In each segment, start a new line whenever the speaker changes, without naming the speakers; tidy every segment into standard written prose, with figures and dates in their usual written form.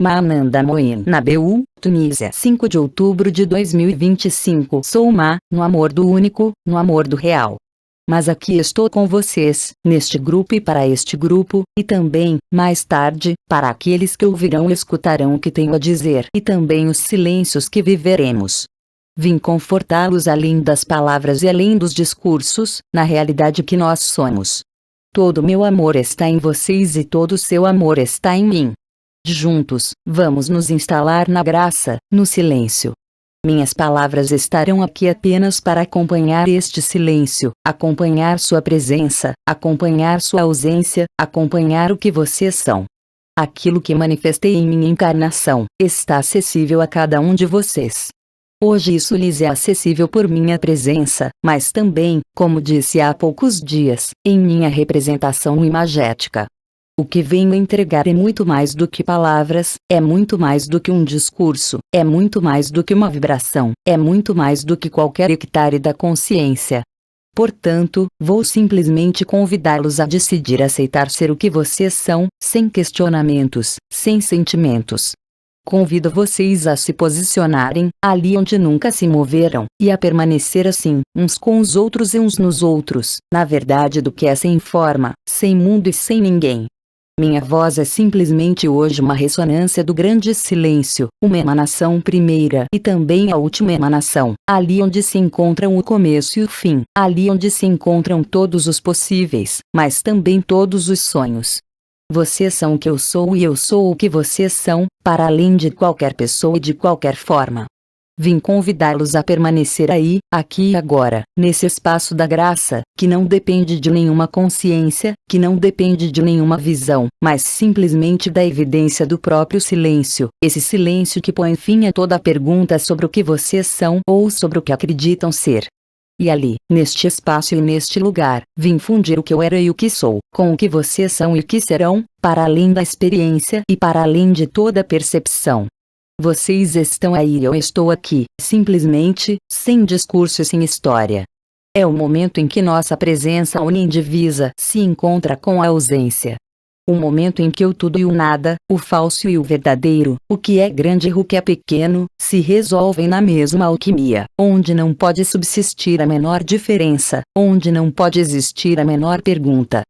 Maananda Moin Nabeú, Tunísia 5 de outubro de 2025. Sou no amor do único, no amor do real. Mas aqui estou com vocês, neste grupo e para este grupo, e também, mais tarde, para aqueles que ouvirão e escutarão o que tenho a dizer e também os silêncios que viveremos. Vim confortá-los além das palavras e além dos discursos, na realidade que nós somos. Todo meu amor está em vocês e todo seu amor está em mim. Juntos, vamos nos instalar na graça, no silêncio. Minhas palavras estarão aqui apenas para acompanhar este silêncio, acompanhar sua presença, acompanhar sua ausência, acompanhar o que vocês são. Aquilo que manifestei em minha encarnação, está acessível a cada um de vocês. Hoje isso lhes é acessível por minha presença, mas também, como disse há poucos dias, em minha representação imagética. O que venho entregar é muito mais do que palavras, é muito mais do que um discurso, é muito mais do que uma vibração, é muito mais do que qualquer hectare da consciência. Portanto, vou simplesmente convidá-los a decidir aceitar ser o que vocês são, sem questionamentos, sem sentimentos. Convido vocês a se posicionarem, ali onde nunca se moveram, e a permanecer assim, uns com os outros e uns nos outros, na verdade do que é sem forma, sem mundo e sem ninguém. Minha voz é simplesmente hoje uma ressonância do grande silêncio, uma emanação primeira e também a última emanação, ali onde se encontram o começo e o fim, ali onde se encontram todos os possíveis, mas também todos os sonhos. Vocês são o que eu sou e eu sou o que vocês são, para além de qualquer pessoa e de qualquer forma. Vim convidá-los a permanecer aí, aqui e agora, nesse espaço da graça, que não depende de nenhuma consciência, que não depende de nenhuma visão, mas simplesmente da evidência do próprio silêncio, esse silêncio que põe fim a toda pergunta sobre o que vocês são ou sobre o que acreditam ser. E ali, neste espaço e neste lugar, vim fundir o que eu era e o que sou, com o que vocês são e o que serão, para além da experiência e para além de toda percepção. Vocês estão aí e eu estou aqui, simplesmente, sem discurso e sem história. É o momento em que nossa presença unindivisa se encontra com a ausência. O momento em que o tudo e o nada, o falso e o verdadeiro, o que é grande e o que é pequeno, se resolvem na mesma alquimia, onde não pode subsistir a menor diferença, onde não pode existir a menor pergunta.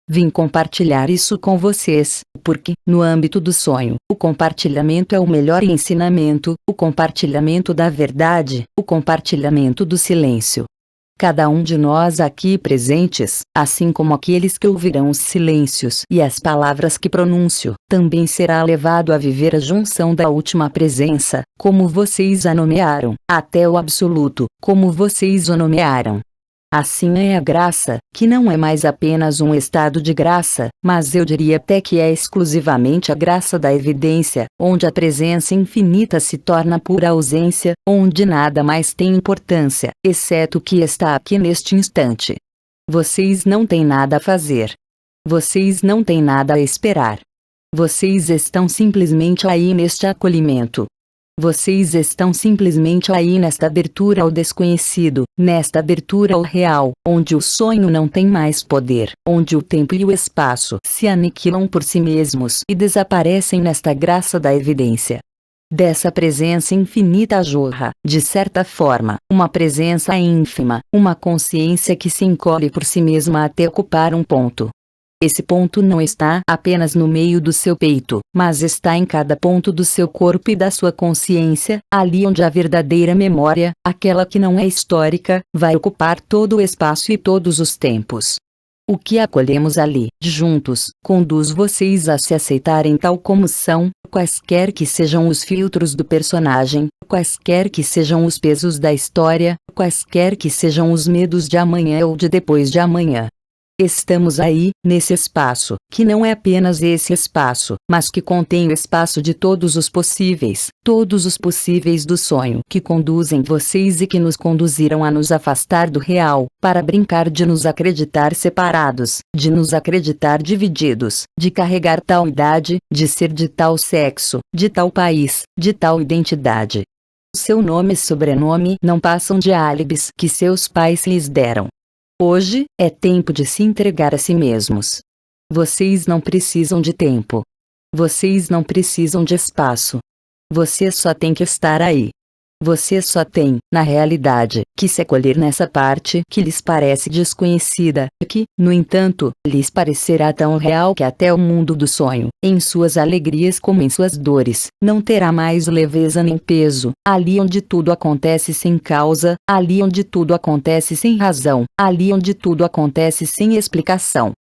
Vim compartilhar isso com vocês, porque, no âmbito do sonho, o compartilhamento é o melhor ensinamento, o compartilhamento da verdade, o compartilhamento do silêncio. Cada um de nós aqui presentes, assim como aqueles que ouvirão os silêncios e as palavras que pronuncio, também será levado a viver a junção da última presença, como vocês a nomearam, até o absoluto, como vocês o nomearam. Assim é a graça, que não é mais apenas um estado de graça, mas eu diria até que é exclusivamente a graça da evidência, onde a presença infinita se torna pura ausência, onde nada mais tem importância, exceto o que está aqui neste instante. Vocês não têm nada a fazer. Vocês não têm nada a esperar. Vocês estão simplesmente aí neste acolhimento. Vocês estão simplesmente aí nesta abertura ao desconhecido, nesta abertura ao real, onde o sonho não tem mais poder, onde o tempo e o espaço se aniquilam por si mesmos e desaparecem nesta graça da evidência. Dessa presença infinita jorra, de certa forma, uma presença ínfima, uma consciência que se encolhe por si mesma até ocupar um ponto. Esse ponto não está apenas no meio do seu peito, mas está em cada ponto do seu corpo e da sua consciência, ali onde a verdadeira memória, aquela que não é histórica, vai ocupar todo o espaço e todos os tempos. O que acolhemos ali, juntos, conduz vocês a se aceitarem tal como são, quaisquer que sejam os filtros do personagem, quaisquer que sejam os pesos da história, quaisquer que sejam os medos de amanhã ou de depois de amanhã. Estamos aí, nesse espaço, que não é apenas esse espaço, mas que contém o espaço de todos os possíveis do sonho que conduzem vocês e que nos conduziram a nos afastar do real, para brincar de nos acreditar separados, de nos acreditar divididos, de carregar tal idade, de ser de tal sexo, de tal país, de tal identidade. Seu nome e sobrenome não passam de álibis que seus pais lhes deram. Hoje, é tempo de se entregar a si mesmos. Vocês não precisam de tempo. Vocês não precisam de espaço. Vocês só têm que estar aí. Vocês só têm, na realidade, que se acolher nessa parte que lhes parece desconhecida, que, no entanto, lhes parecerá tão real que até o mundo do sonho, em suas alegrias como em suas dores, não terá mais leveza nem peso, ali onde tudo acontece sem causa, ali onde tudo acontece sem razão, ali onde tudo acontece sem explicação.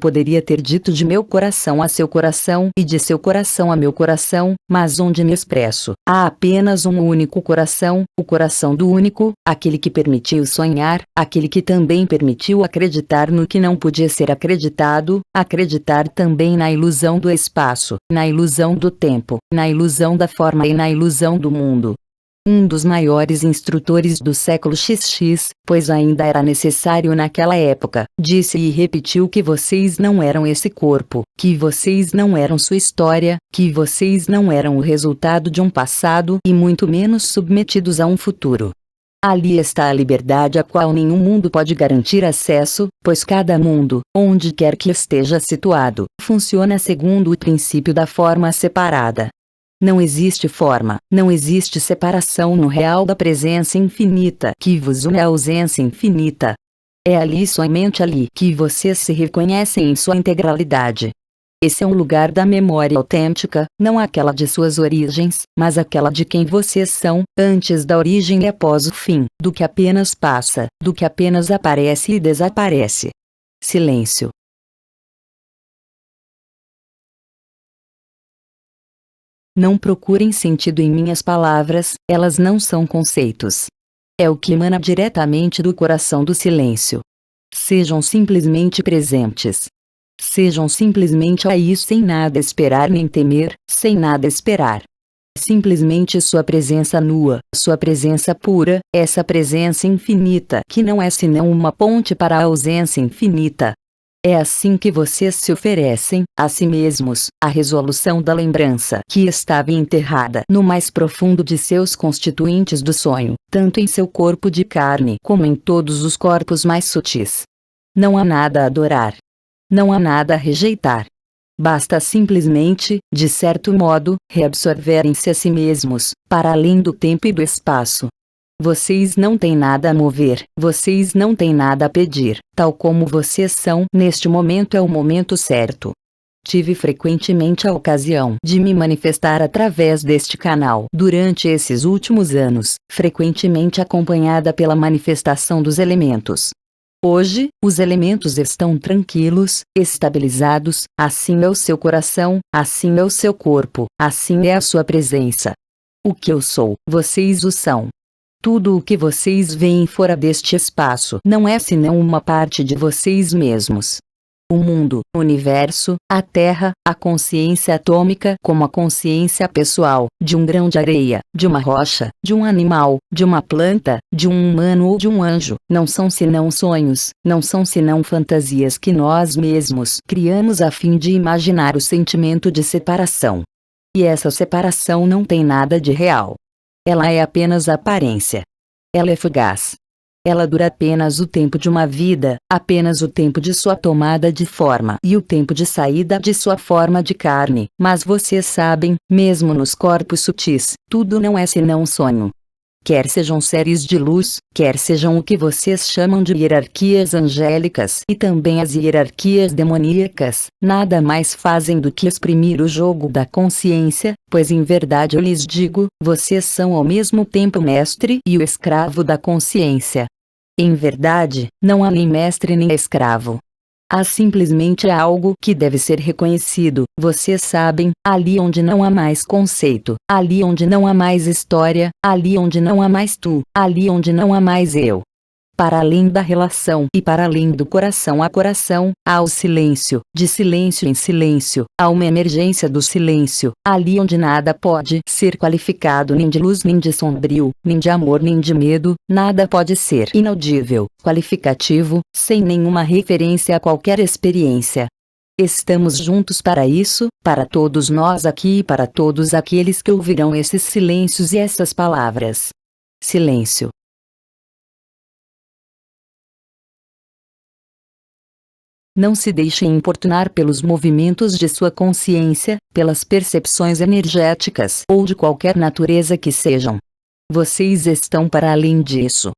Poderia ter dito de meu coração a seu coração e de seu coração a meu coração, mas onde me expresso, há apenas um único coração, o coração do único, aquele que permitiu sonhar, aquele que também permitiu acreditar no que não podia ser acreditado, acreditar também na ilusão do espaço, na ilusão do tempo, na ilusão da forma e na ilusão do mundo. Um dos maiores instrutores do século XX, pois ainda era necessário naquela época, disse e repetiu que vocês não eram esse corpo, que vocês não eram sua história, que vocês não eram o resultado de um passado e muito menos submetidos a um futuro. Ali está a liberdade a qual nenhum mundo pode garantir acesso, pois cada mundo, onde quer que esteja situado, funciona segundo o princípio da forma separada. Não existe forma, não existe separação no real da presença infinita que vos une à ausência infinita. É ali, somente ali, que vocês se reconhecem em sua integralidade. Esse é um lugar da memória autêntica, não aquela de suas origens, mas aquela de quem vocês são, antes da origem e após o fim, do que apenas passa, do que apenas aparece e desaparece. Silêncio. Não procurem sentido em minhas palavras, elas não são conceitos. É o que emana diretamente do coração do silêncio. Sejam simplesmente presentes. Sejam simplesmente aí sem nada esperar nem temer, sem nada esperar. Simplesmente sua presença nua, sua presença pura, essa presença infinita que não é senão uma ponte para a ausência infinita. É assim que vocês se oferecem, a si mesmos, a resolução da lembrança que estava enterrada no mais profundo de seus constituintes do sonho, tanto em seu corpo de carne como em todos os corpos mais sutis. Não há nada a adorar. Não há nada a rejeitar. Basta simplesmente, de certo modo, reabsorverem-se a si mesmos, para além do tempo e do espaço. Vocês não têm nada a mover, vocês não têm nada a pedir, tal como vocês são, neste momento é o momento certo. Tive frequentemente a ocasião de me manifestar através deste canal durante esses últimos anos, frequentemente acompanhada pela manifestação dos elementos. Hoje, os elementos estão tranquilos, estabilizados, assim é o seu coração, assim é o seu corpo, assim é a sua presença. O que eu sou, vocês o são. Tudo o que vocês veem fora deste espaço não é senão uma parte de vocês mesmos. O mundo, o universo, a Terra, a consciência atômica como a consciência pessoal, de um grão de areia, de uma rocha, de um animal, de uma planta, de um humano ou de um anjo, não são senão sonhos, não são senão fantasias que nós mesmos criamos a fim de imaginar o sentimento de separação. E essa separação não tem nada de real. Ela é apenas aparência. Ela é fugaz. Ela dura apenas o tempo de uma vida, apenas o tempo de sua tomada de forma e o tempo de saída de sua forma de carne, mas vocês sabem, mesmo nos corpos sutis, tudo não é senão sonho. Quer sejam seres de luz, quer sejam o que vocês chamam de hierarquias angélicas e também as hierarquias demoníacas, nada mais fazem do que exprimir o jogo da consciência, pois em verdade eu lhes digo, vocês são ao mesmo tempo o mestre e o escravo da consciência. Em verdade, não há nem mestre nem escravo. Há simplesmente algo que deve ser reconhecido, vocês sabem, ali onde não há mais conceito, ali onde não há mais história, ali onde não há mais tu, ali onde não há mais eu. Para além da relação e para além do coração a coração, há o silêncio, de silêncio em silêncio, há uma emergência do silêncio, ali onde nada pode ser qualificado nem de luz nem de sombrio, nem de amor nem de medo, nada pode ser inaudível, qualificativo, sem nenhuma referência a qualquer experiência. Estamos juntos para isso, para todos nós aqui e para todos aqueles que ouvirão esses silêncios e essas palavras. Silêncio. Não se deixem importunar pelos movimentos de sua consciência, pelas percepções energéticas ou de qualquer natureza que sejam. Vocês estão para além disso.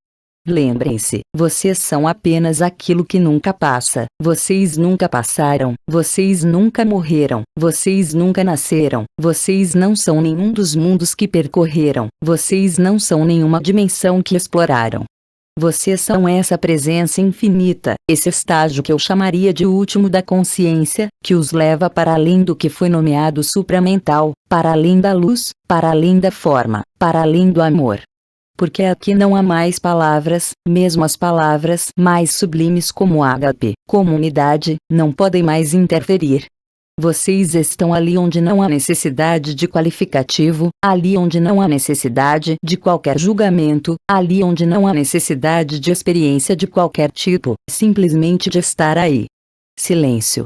Lembrem-se, vocês são apenas aquilo que nunca passa. Vocês nunca passaram, vocês nunca morreram, vocês nunca nasceram, vocês não são nenhum dos mundos que percorreram, vocês não são nenhuma dimensão que exploraram. Vocês são essa presença infinita, esse estágio que eu chamaria de último da consciência, que os leva para além do que foi nomeado supramental, para além da luz, para além da forma, para além do amor. Porque aqui não há mais palavras, mesmo as palavras mais sublimes como ágape, como unidade, não podem mais interferir. Vocês estão ali onde não há necessidade de qualificativo, ali onde não há necessidade de qualquer julgamento, ali onde não há necessidade de experiência de qualquer tipo, simplesmente de estar aí. Silêncio.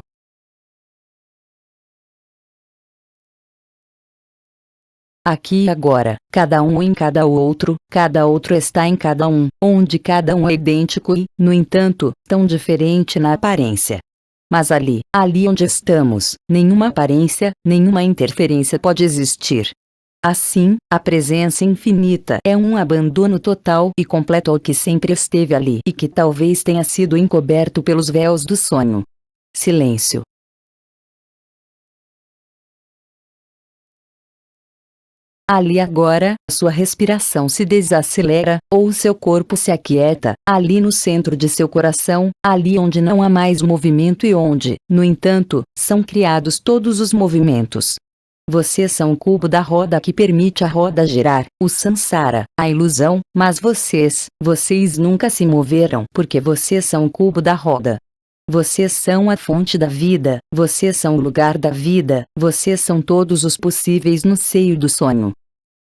Aqui e agora, cada um em cada outro está em cada um, onde cada um é idêntico e, no entanto, tão diferente na aparência. Mas ali onde estamos, nenhuma aparência, nenhuma interferência pode existir. Assim, a presença infinita é um abandono total e completo ao que sempre esteve ali e que talvez tenha sido encoberto pelos véus do sonho. Silêncio. Ali agora, sua respiração se desacelera, ou seu corpo se aquieta, ali no centro de seu coração, ali onde não há mais movimento e onde, no entanto, são criados todos os movimentos. Vocês são o cubo da roda que permite a roda girar, o samsara, a ilusão, mas vocês nunca se moveram porque vocês são o cubo da roda. Vocês são a fonte da vida, vocês são o lugar da vida, vocês são todos os possíveis no seio do sonho.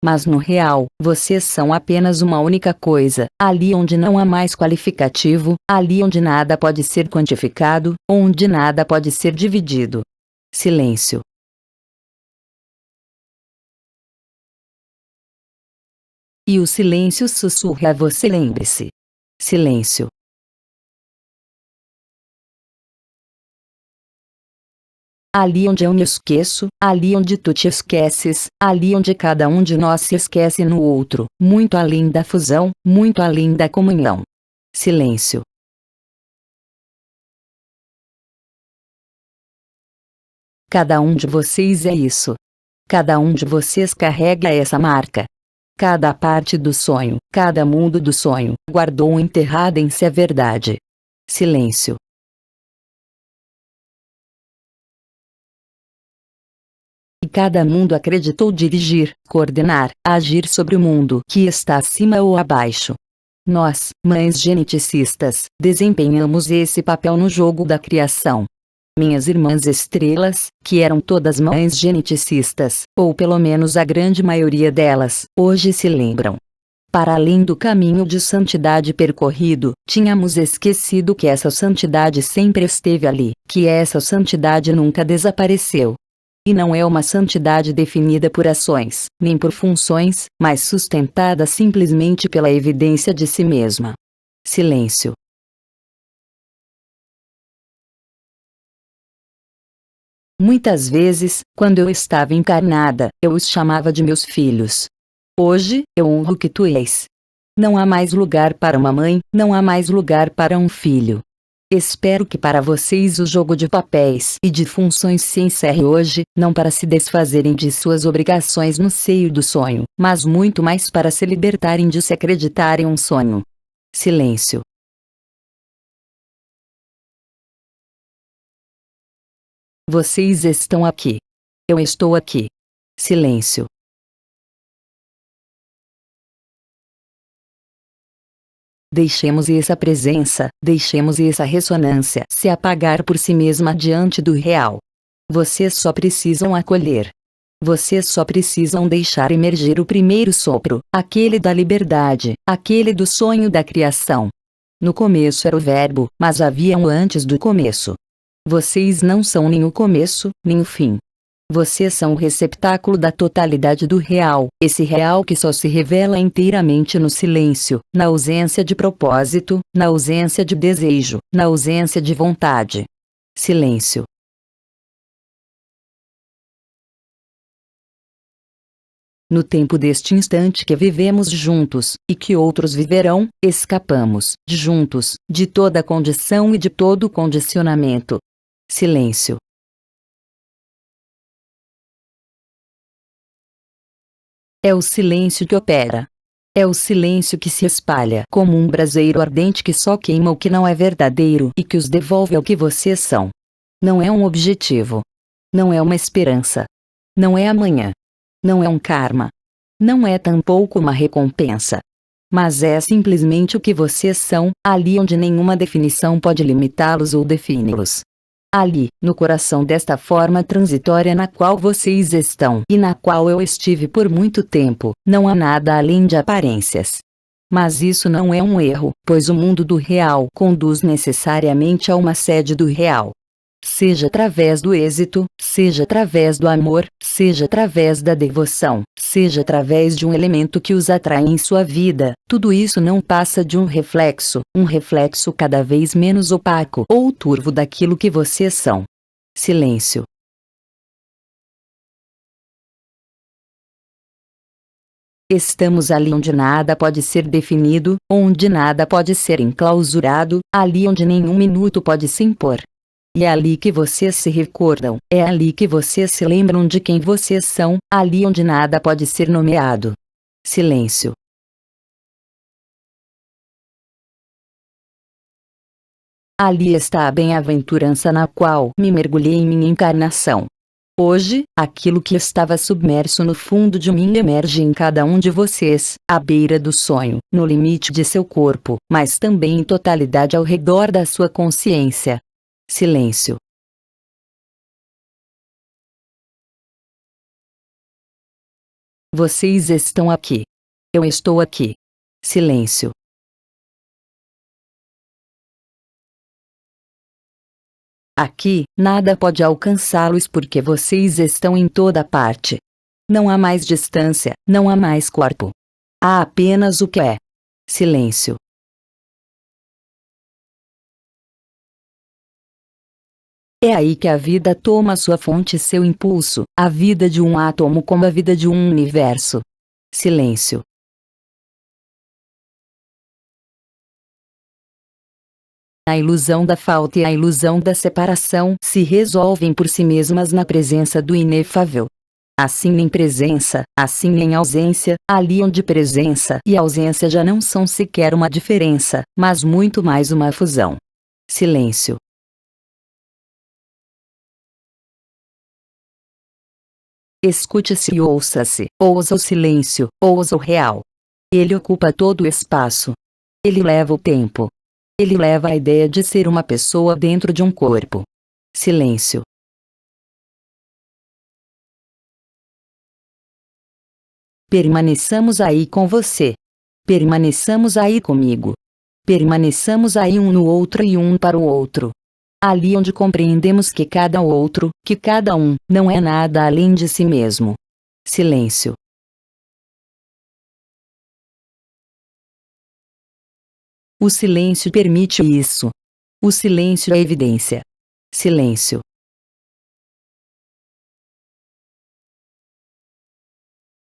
Mas no real, vocês são apenas uma única coisa, ali onde não há mais qualificativo, ali onde nada pode ser quantificado, onde nada pode ser dividido. Silêncio. E o silêncio sussurra a você, lembre-se. Silêncio. Ali onde eu me esqueço, ali onde tu te esqueces, ali onde cada um de nós se esquece no outro, muito além da fusão, muito além da comunhão. Silêncio. Cada um de vocês é isso. Cada um de vocês carrega essa marca. Cada parte do sonho, cada mundo do sonho, guardou enterrada em si a verdade. Silêncio. E cada mundo acreditou dirigir, coordenar, agir sobre o mundo que está acima ou abaixo. Nós, mães geneticistas, desempenhamos esse papel no jogo da criação. Minhas irmãs estrelas, que eram todas mães geneticistas, ou pelo menos a grande maioria delas, hoje se lembram. Para além do caminho de santidade percorrido, tínhamos esquecido que essa santidade sempre esteve ali, que essa santidade nunca desapareceu. E não é uma santidade definida por ações, nem por funções, mas sustentada simplesmente pela evidência de si mesma. Silêncio. Muitas vezes, quando eu estava encarnada, eu os chamava de meus filhos. Hoje, eu honro o que tu és. Não há mais lugar para uma mãe, não há mais lugar para um filho. Espero que para vocês o jogo de papéis e de funções se encerre hoje, não para se desfazerem de suas obrigações no seio do sonho, mas muito mais para se libertarem de se acreditar em um sonho. Silêncio. Vocês estão aqui. Eu estou aqui. Silêncio. Deixemos essa presença, deixemos essa ressonância se apagar por si mesma diante do real. Vocês só precisam acolher. Vocês só precisam deixar emergir o primeiro sopro, aquele da liberdade, aquele do sonho da criação. No começo era o verbo, mas havia um antes do começo. Vocês não são nem o começo, nem o fim. Vocês são o receptáculo da totalidade do real, esse real que só se revela inteiramente no silêncio, na ausência de propósito, na ausência de desejo, na ausência de vontade. Silêncio. No tempo deste instante que vivemos juntos, e que outros viverão, escapamos, juntos, de toda condição e de todo condicionamento. Silêncio. É o silêncio que opera. É o silêncio que se espalha como um braseiro ardente que só queima o que não é verdadeiro e que os devolve ao que vocês são. Não é um objetivo. Não é uma esperança. Não é amanhã. Não é um karma. Não é tampouco uma recompensa. Mas é simplesmente o que vocês são, ali onde nenhuma definição pode limitá-los ou defini-los. Ali, no coração desta forma transitória na qual vocês estão e na qual eu estive por muito tempo, não há nada além de aparências. Mas isso não é um erro, pois o mundo do real conduz necessariamente a uma sede do real. Seja através do êxito, seja através do amor, seja através da devoção, seja através de um elemento que os atrai em sua vida, tudo isso não passa de um reflexo cada vez menos opaco ou turvo daquilo que vocês são. Silêncio. Estamos ali onde nada pode ser definido, onde nada pode ser enclausurado, ali onde nenhum minuto pode se impor. E é ali que vocês se recordam, é ali que vocês se lembram de quem vocês são, ali onde nada pode ser nomeado. Silêncio. Ali está a bem-aventurança na qual me mergulhei em minha encarnação. Hoje, aquilo que estava submerso no fundo de mim emerge em cada um de vocês, à beira do sonho, no limite de seu corpo, mas também em totalidade ao redor da sua consciência. Silêncio. Vocês estão aqui. Eu estou aqui. Silêncio. Aqui, nada pode alcançá-los porque vocês estão em toda parte. Não há mais distância, não há mais corpo. Há apenas o que é. Silêncio. É aí que a vida toma sua fonte e seu impulso, a vida de um átomo como a vida de um universo. Silêncio. A ilusão da falta e a ilusão da separação se resolvem por si mesmas na presença do inefável. Assim em presença, assim em ausência, ali onde presença e ausência já não são sequer uma diferença, mas muito mais uma fusão. Silêncio. Escute-se e ouça-se, ouça o silêncio, ouça o real. Ele ocupa todo o espaço. Ele leva o tempo. Ele leva a ideia de ser uma pessoa dentro de um corpo. Silêncio. Permaneçamos aí com você. Permaneçamos aí comigo. Permaneçamos aí um no outro e um para o outro. Ali onde compreendemos que cada outro, que cada um, não é nada além de si mesmo. Silêncio. O silêncio permite isso. O silêncio é evidência. Silêncio.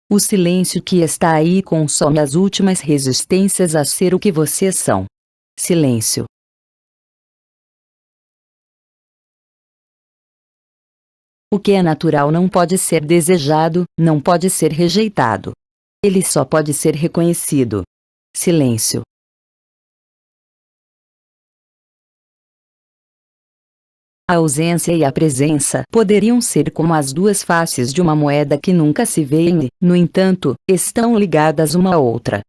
O silêncio que está aí consome as últimas resistências a ser o que vocês são. Silêncio. O que é natural não pode ser desejado, não pode ser rejeitado. Ele só pode ser reconhecido. Silêncio. A ausência e a presença poderiam ser como as duas faces de uma moeda que nunca se veem e, no entanto, estão ligadas uma à outra.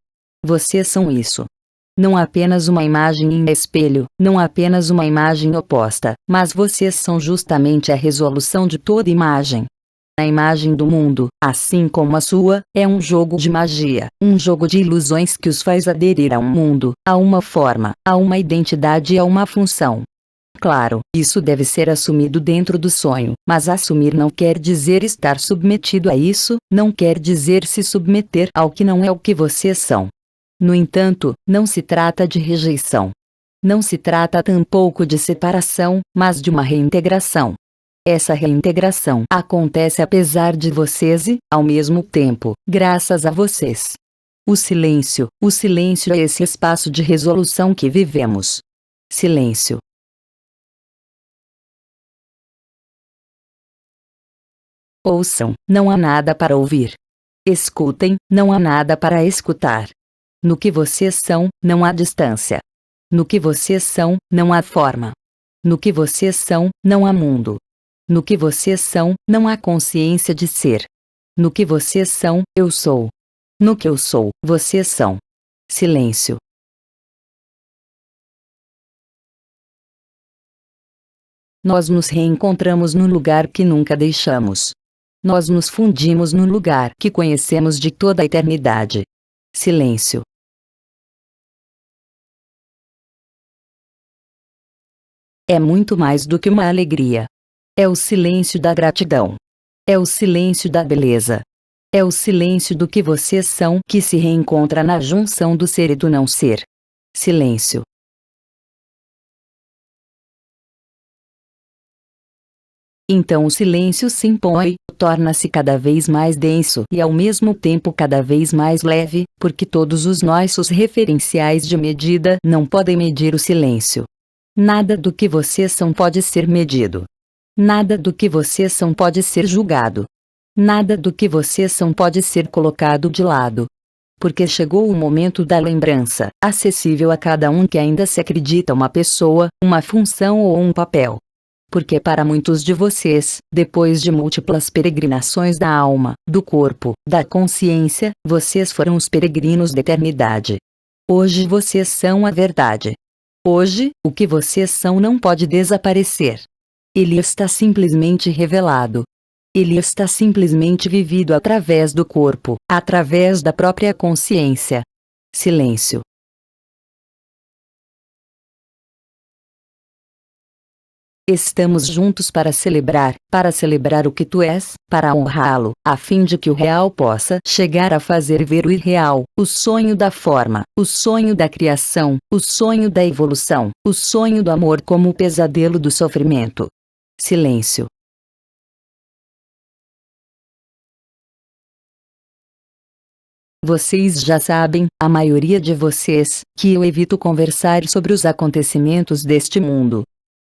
Vocês são isso. Não apenas uma imagem em espelho, não apenas uma imagem oposta, mas vocês são justamente a resolução de toda imagem. A imagem do mundo, assim como a sua, é um jogo de magia, um jogo de ilusões que os faz aderir a um mundo, a uma forma, a uma identidade e a uma função. Claro, isso deve ser assumido dentro do sonho, mas assumir não quer dizer estar submetido a isso, não quer dizer se submeter ao que não é o que vocês são. No entanto, não se trata de rejeição. Não se trata tampouco de separação, mas de uma reintegração. Essa reintegração acontece apesar de vocês e, ao mesmo tempo, graças a vocês. O silêncio é esse espaço de resolução que vivemos. Silêncio. Ouçam, não há nada para ouvir. Escutem, não há nada para escutar. No que vocês são, não há distância. No que vocês são, não há forma. No que vocês são, não há mundo. No que vocês são, não há consciência de ser. No que vocês são, eu sou. No que eu sou, vocês são. Silêncio. Nós nos reencontramos no lugar que nunca deixamos. Nós nos fundimos no lugar que conhecemos de toda a eternidade. Silêncio. É muito mais do que uma alegria. É o silêncio da gratidão. É o silêncio da beleza. É o silêncio do que vocês são que se reencontra na junção do ser e do não ser. Silêncio. Então o silêncio se impõe, torna-se cada vez mais denso e ao mesmo tempo cada vez mais leve, porque todos os nossos referenciais de medida não podem medir o silêncio. Nada do que vocês são pode ser medido. Nada do que vocês são pode ser julgado. Nada do que vocês são pode ser colocado de lado. Porque chegou o momento da lembrança, acessível a cada um que ainda se acredita uma pessoa, uma função ou um papel. Porque para muitos de vocês, depois de múltiplas peregrinações da alma, do corpo, da consciência, vocês foram os peregrinos da eternidade. Hoje vocês são a verdade. Hoje, o que vocês são não pode desaparecer. Ele está simplesmente revelado. Ele está simplesmente vivido através do corpo, através da própria consciência. Silêncio. Estamos juntos para celebrar o que tu és, para honrá-lo, a fim de que o real possa chegar a fazer ver o irreal, o sonho da forma, o sonho da criação, o sonho da evolução, o sonho do amor como o pesadelo do sofrimento. Silêncio. Vocês já sabem, a maioria de vocês, que eu evito conversar sobre os acontecimentos deste mundo.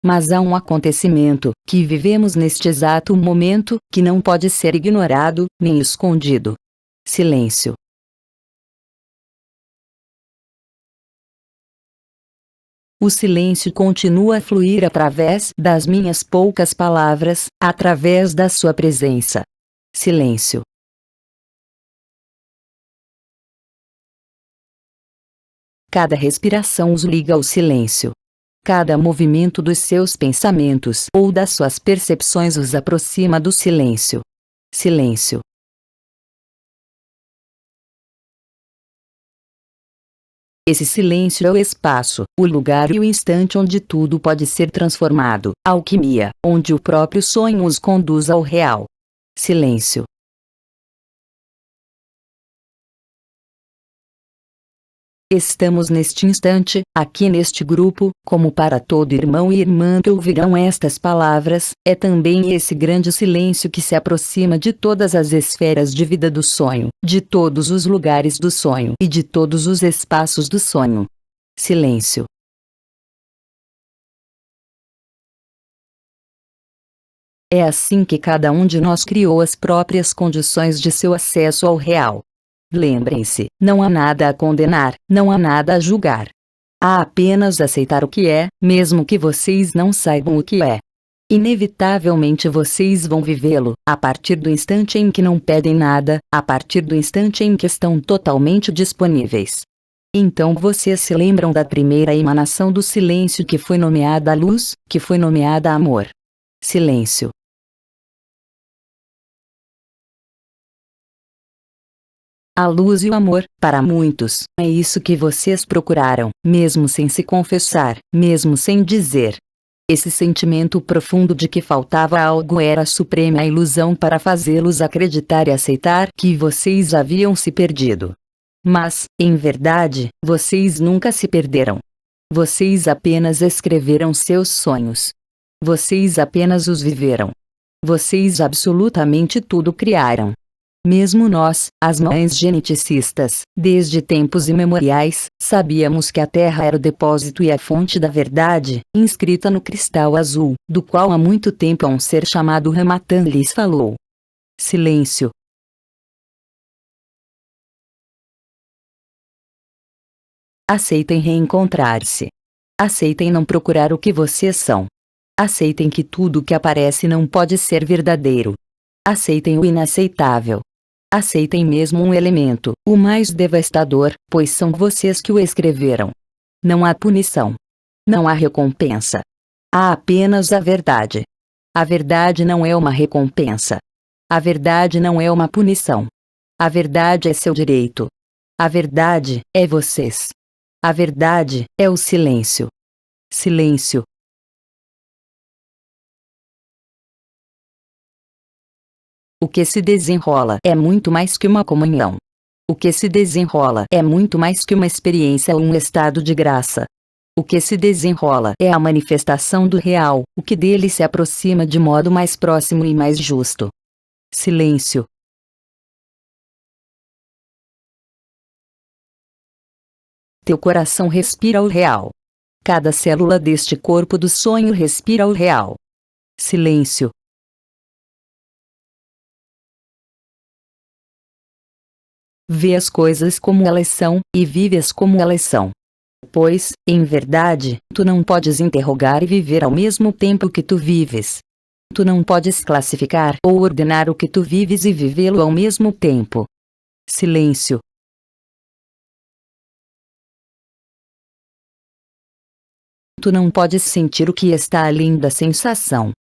Mas há um acontecimento, que vivemos neste exato momento, que não pode ser ignorado, nem escondido. Silêncio. O silêncio continua a fluir através das minhas poucas palavras, através da sua presença. Silêncio. Cada respiração os liga ao silêncio. Cada movimento dos seus pensamentos ou das suas percepções os aproxima do silêncio. Silêncio. Esse silêncio é o espaço, o lugar e o instante onde tudo pode ser transformado, alquimia, onde o próprio sonho os conduz ao real. Silêncio. Estamos neste instante, aqui neste grupo, como para todo irmão e irmã que ouvirão estas palavras, é também esse grande silêncio que se aproxima de todas as esferas de vida do sonho, de todos os lugares do sonho e de todos os espaços do sonho. Silêncio. É assim que cada um de nós criou as próprias condições de seu acesso ao real. Lembrem-se, não há nada a condenar, não há nada a julgar. Há apenas aceitar o que é, mesmo que vocês não saibam o que é. Inevitavelmente vocês vão vivê-lo, a partir do instante em que não pedem nada, a partir do instante em que estão totalmente disponíveis. Então vocês se lembram da primeira emanação do silêncio que foi nomeada luz, que foi nomeada amor. Silêncio. A luz e o amor, para muitos, é isso que vocês procuraram, mesmo sem se confessar, mesmo sem dizer. Esse sentimento profundo de que faltava algo era a suprema ilusão para fazê-los acreditar e aceitar que vocês haviam se perdido. Mas, em verdade, vocês nunca se perderam. Vocês apenas escreveram seus sonhos. Vocês apenas os viveram. Vocês absolutamente tudo criaram. Mesmo nós, as mães geneticistas, desde tempos imemoriais, sabíamos que a Terra era o depósito e a fonte da verdade, inscrita no cristal azul, do qual há muito tempo um ser chamado Ramatan lhes falou. Silêncio. Aceitem reencontrar-se. Aceitem não procurar o que vocês são. Aceitem que tudo o que aparece não pode ser verdadeiro. Aceitem o inaceitável. Aceitem mesmo um elemento, o mais devastador, pois são vocês que o escreveram. Não há punição. Não há recompensa. Há apenas a verdade. A verdade não é uma recompensa. A verdade não é uma punição. A verdade é seu direito. A verdade é vocês. A verdade é o silêncio. Silêncio. O que se desenrola é muito mais que uma comunhão. O que se desenrola é muito mais que uma experiência ou um estado de graça. O que se desenrola é a manifestação do real, o que dele se aproxima de modo mais próximo e mais justo. Silêncio. Teu coração respira o real. Cada célula deste corpo do sonho respira o real. Silêncio. Vê as coisas como elas são, e vive-as como elas são. Pois, em verdade, tu não podes interrogar e viver ao mesmo tempo que tu vives. Tu não podes classificar ou ordenar o que tu vives e vivê-lo ao mesmo tempo. Silêncio. Tu não podes sentir o que está além da sensação.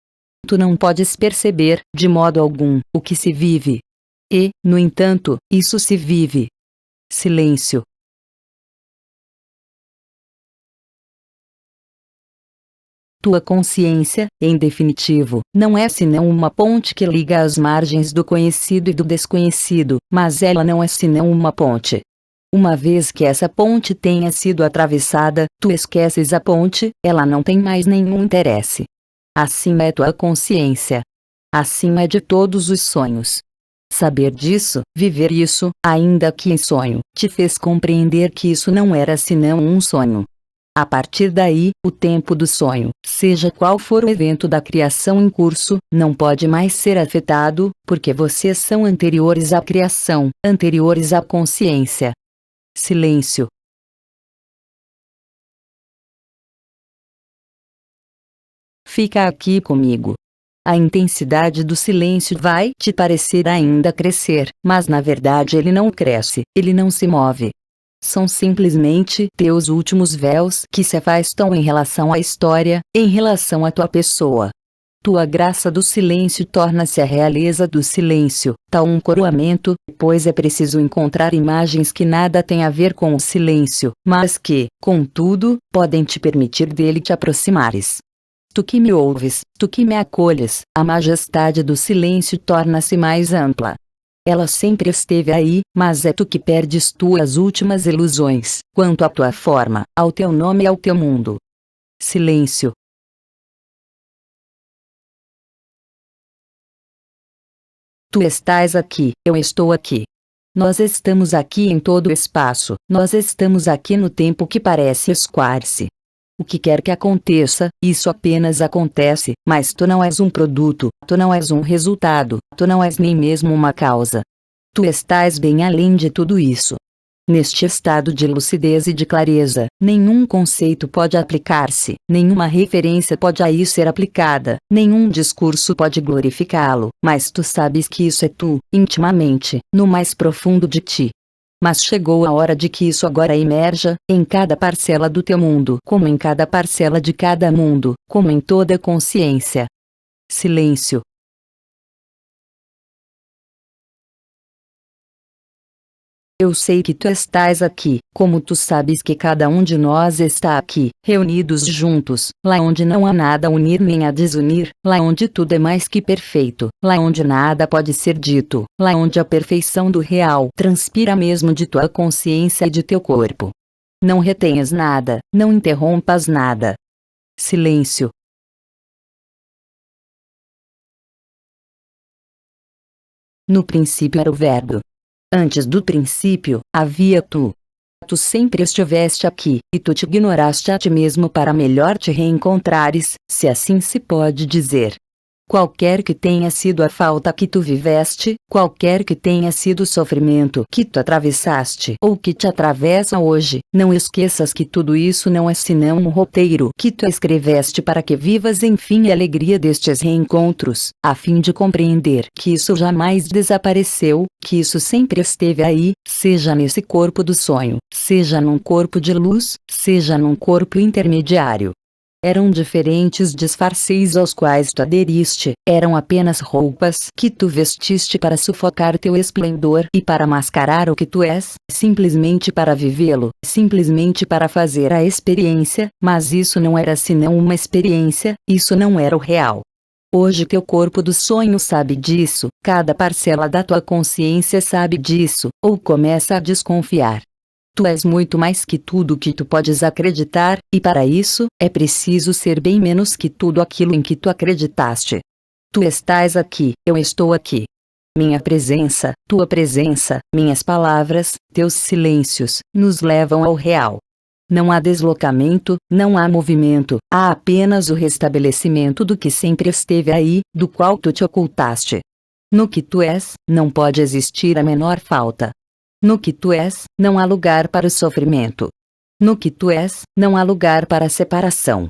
Tu não podes perceber, de modo algum, o que se vive. E, no entanto, isso se vive. Silêncio. Tua consciência, em definitivo, não é senão uma ponte que liga as margens do conhecido e do desconhecido, mas ela não é senão uma ponte. Uma vez que essa ponte tenha sido atravessada, tu esqueces a ponte, ela não tem mais nenhum interesse. Assim é tua consciência. Assim é de todos os sonhos. Saber disso, viver isso, ainda que em sonho, te fez compreender que isso não era senão um sonho. A partir daí, o tempo do sonho, seja qual for o evento da criação em curso, não pode mais ser afetado, porque vocês são anteriores à criação, anteriores à consciência. Silêncio. Fica aqui comigo. A intensidade do silêncio vai te parecer ainda crescer, mas na verdade ele não cresce, ele não se move. São simplesmente teus últimos véus que se afastam em relação à história, em relação à tua pessoa. Tua graça do silêncio torna-se a realeza do silêncio, tal um coroamento, pois é preciso encontrar imagens que nada têm a ver com o silêncio, mas que, contudo, podem te permitir dele te aproximares. Tu que me ouves, tu que me acolhes, a majestade do silêncio torna-se mais ampla. Ela sempre esteve aí, mas é tu que perdes tuas últimas ilusões, quanto à tua forma, ao teu nome e ao teu mundo. Silêncio. Tu estás aqui, eu estou aqui. Nós estamos aqui em todo o espaço, nós estamos aqui no tempo que parece escoar-se. O que quer que aconteça, isso apenas acontece, mas tu não és um produto, tu não és um resultado, tu não és nem mesmo uma causa. Tu estás bem além de tudo isso. Neste estado de lucidez e de clareza, nenhum conceito pode aplicar-se, nenhuma referência pode aí ser aplicada, nenhum discurso pode glorificá-lo, mas tu sabes que isso é tu, intimamente, no mais profundo de ti. Mas chegou a hora de que isso agora emerja, em cada parcela do teu mundo, como em cada parcela de cada mundo, como em toda consciência. Silêncio. Eu sei que tu estás aqui, como tu sabes que cada um de nós está aqui, reunidos juntos, lá onde não há nada a unir nem a desunir, lá onde tudo é mais que perfeito, lá onde nada pode ser dito, lá onde a perfeição do real transpira mesmo de tua consciência e de teu corpo. Não retenhas nada, não interrompas nada. Silêncio. No princípio era o Verbo. Antes do princípio, havia tu. Tu sempre estiveste aqui, e tu te ignoraste a ti mesmo para melhor te reencontrares, se assim se pode dizer. Qualquer que tenha sido a falta que tu viveste, qualquer que tenha sido o sofrimento que tu atravessaste ou que te atravessa hoje, não esqueças que tudo isso não é senão um roteiro que tu escreveste para que vivas enfim a alegria destes reencontros, a fim de compreender que isso jamais desapareceu, que isso sempre esteve aí, seja nesse corpo do sonho, seja num corpo de luz, seja num corpo intermediário. Eram diferentes disfarces aos quais tu aderiste, eram apenas roupas que tu vestiste para sufocar teu esplendor e para mascarar o que tu és, simplesmente para vivê-lo, simplesmente para fazer a experiência, mas isso não era senão uma experiência, isso não era o real. Hoje teu corpo do sonho sabe disso, cada parcela da tua consciência sabe disso, ou começa a desconfiar. Tu és muito mais que tudo que tu podes acreditar, e para isso, é preciso ser bem menos que tudo aquilo em que tu acreditaste. Tu estás aqui, eu estou aqui. Minha presença, tua presença, minhas palavras, teus silêncios, nos levam ao real. Não há deslocamento, não há movimento, há apenas o restabelecimento do que sempre esteve aí, do qual tu te ocultaste. No que tu és, não pode existir a menor falta. No que tu és, não há lugar para o sofrimento. No que tu és, não há lugar para a separação.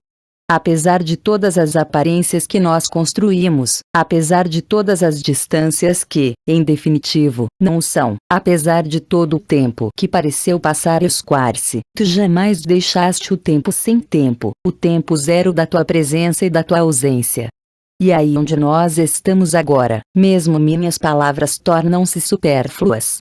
Apesar de todas as aparências que nós construímos, apesar de todas as distâncias que, em definitivo, não são, apesar de todo o tempo que pareceu passar e escoar-se, tu jamais deixaste o tempo sem tempo, o tempo zero da tua presença e da tua ausência. E aí onde nós estamos agora, mesmo minhas palavras tornam-se supérfluas.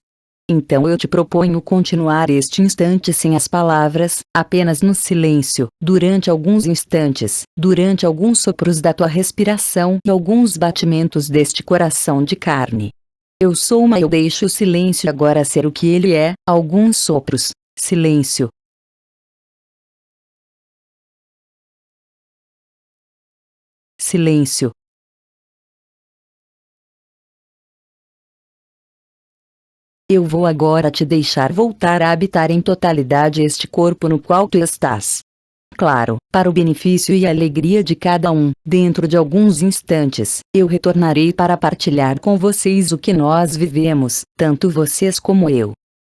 Então eu te proponho continuar este instante sem as palavras, apenas no silêncio, durante alguns instantes, durante alguns sopros da tua respiração e alguns batimentos deste coração de carne. Eu sou eu deixo o silêncio agora ser o que ele é, alguns sopros, silêncio. Silêncio. Eu vou agora te deixar voltar a habitar em totalidade este corpo no qual tu estás. Claro, para o benefício e alegria de cada um, dentro de alguns instantes, eu retornarei para partilhar com vocês o que nós vivemos, tanto vocês como eu.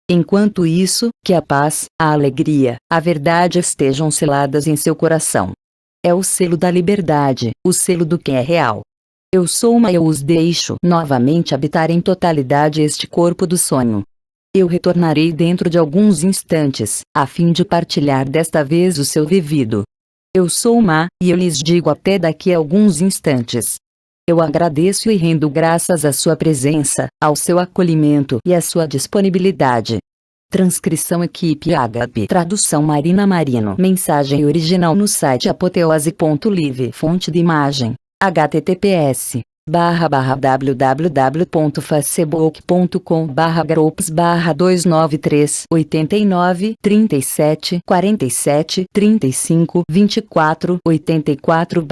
Enquanto isso, que a paz, a alegria, a verdade estejam seladas em seu coração. É o selo da liberdade, o selo do que é real. Eu os deixo novamente habitar em totalidade este corpo do sonho. Eu retornarei dentro de alguns instantes, a fim de partilhar desta vez o seu vivido. Eu e eu lhes digo até daqui a alguns instantes. Eu agradeço e rendo graças à sua presença, ao seu acolhimento e à sua disponibilidade. Transcrição Equipe Ágape. Tradução Marina Marino. Mensagem original no site apoteose.live. Fonte de imagem https://www.facebook.com/groups/293893747352484